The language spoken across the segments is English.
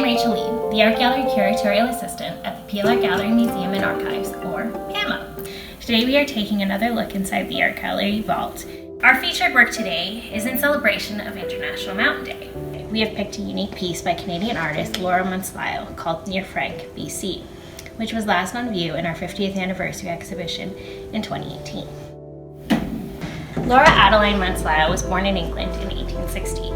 Rachel Lee, the Art Gallery Curatorial Assistant at the Peel Art Gallery Museum and Archives, or PAMA. Today we are taking another look inside the Art Gallery vault. Our featured work today is in celebration of International Mountain Day. We have picked a unique piece by Canadian artist Laura-Muntz-Lyall called Near Frank, BC, which was last on view in our 50th anniversary exhibition in 2018. Laura Adeline Muntz-Lyall was born in England in 1860,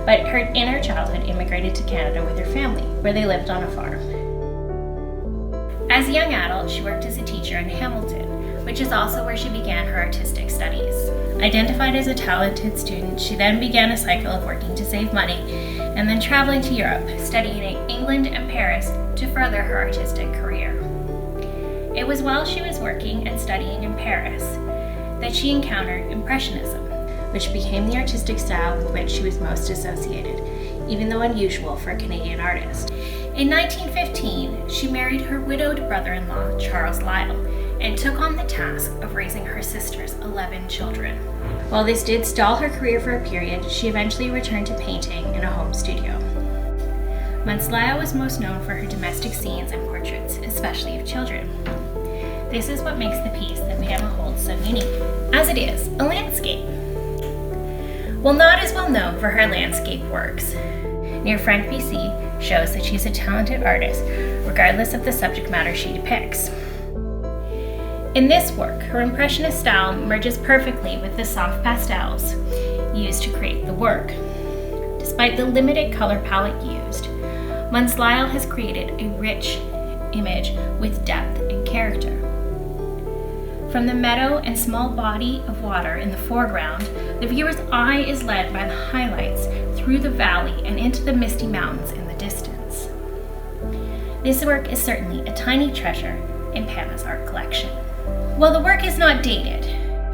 but in her childhood immigrated to Canada with her family, where they lived on a farm. As a young adult, she worked as a teacher in Hamilton, which is also where she began her artistic studies. Identified as a talented student, she then began a cycle of working to save money and then traveling to Europe, studying in England and Paris to further her artistic career. It was while she was working and studying in Paris that she encountered Impressionism, which became the artistic style with which she was most associated, even though unusual for a Canadian artist. In 1915, she married her widowed brother-in-law, Charles Lyall, and took on the task of raising her sister's 11 children. While this did stall her career for a period, she eventually returned to painting in a home studio. Muntz-Lyall was most known for her domestic scenes and portraits, especially of children. This is what makes the piece that PAMA holds so unique, as it is a landscape. While not as well known for her landscape works, Near Frank, BC shows that she's a talented artist, regardless of the subject matter she depicts. In this work, her Impressionist style merges perfectly with the soft pastels used to create the work. Despite the limited color palette used, Muntz-Lyall has created a rich image with depth and character. From the meadow and small body of water in the foreground, the viewer's eye is led by the highlights through the valley and into the misty mountains in the distance. This work is certainly a tiny treasure in PAMA's art collection. While the work is not dated,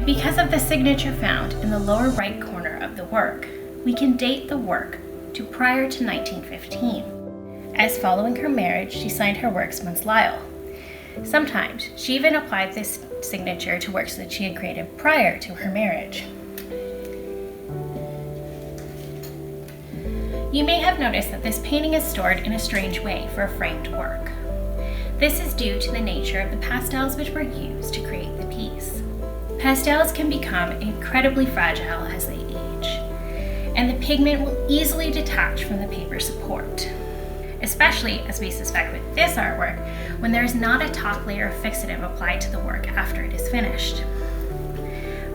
because of the signature found in the lower right corner of the work, we can date the work to prior to 1915, as following her marriage she signed her works Muntz-Lyall. Sometimes she even applied this signature to works that she had created prior to her marriage. You may have noticed that this painting is stored in a strange way for a framed work. This is due to the nature of the pastels which were used to create the piece. Pastels can become incredibly fragile as they age, and the pigment will easily detach from the paper support, especially, as we suspect with this artwork, when there is not a top layer of fixative applied to the work after it is finished.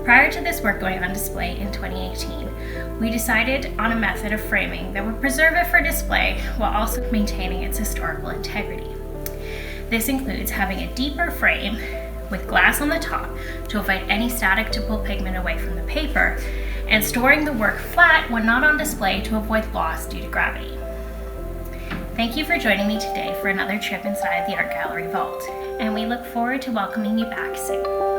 Prior to this work going on display in 2018, we decided on a method of framing that would preserve it for display while also maintaining its historical integrity. This includes having a deeper frame with glass on the top to avoid any static to pull pigment away from the paper, and storing the work flat when not on display to avoid loss due to gravity. Thank you for joining me today for another trip inside the Art Gallery vault, and we look forward to welcoming you back soon.